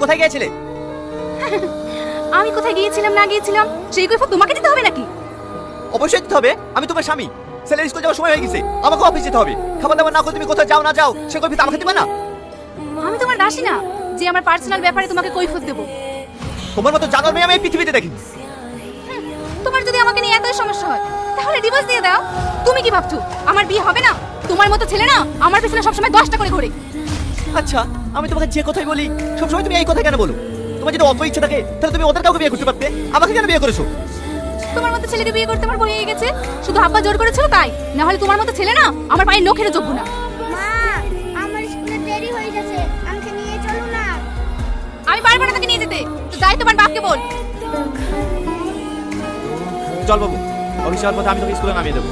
কোথায় গিয়েছিলে? আমি কোথায় গিয়েছিলাম না গিয়েছিলাম সেই কৈফিয়ত তোমাকে দিতে হবে নাকি? অবশ্যই দিতে হবে, আমি তোমার স্বামী। ছেলের স্কুল যাওয়ার সময় হয়ে গেছে, আমাকে অফিস যেতে হবে। খাবার দাবার না করে তুমি কোথায় যাও না যাও সে কৈফিয়ত আমাকে দিবা না? আমি তোমার দাসী না যে আমার পার্সোনাল ব্যাপারে তোমাকে কৈফিয়ত দেব। তোমার মতো জানোয়ার মেয়ে আমি এই পৃথিবীতে দেখিনি। তোমার যদি আমাকে নিয়ে এতই সমস্যা হয় তাহলে ডিভোর্স দিয়ে দাও। তুমি কি ভাবছো আমার বিয়ে হবে না? তোমার মতো ছেলে না আমার পিছনে সবসময় 10টা করে ঘোরে। আচ্ছা, আমি তোমাকে যে কথাই বলি সবসময় তুমি এই কথা কেন বলো? তোমার যদি অত ইচ্ছা থাকে তাহলে তুমি ওদের কাউকে বিয়ে করতে পারতে, আমাকে কেন বিয়ে করেছো? তোমার মতো ছেলেকে বিয়ে করতে আমার ভয় হয়ে গেছে, শুধু আব্বা জোর করেছিল তাই, না হলে তোমার মতো ছেলে না আমার পায়ে নখের যোগ্য না। মা, আমার স্কুলে দেরি হয়ে গেছে, আমাকে নিয়ে চলো না। আমি পারবো না তাকে নিয়ে যেতে, তো যাই তোমার বাপকে বল। চল বাবু, অফিস যাওয়ার পথে আমি তোকে স্কুলে নামিয়ে দেবো।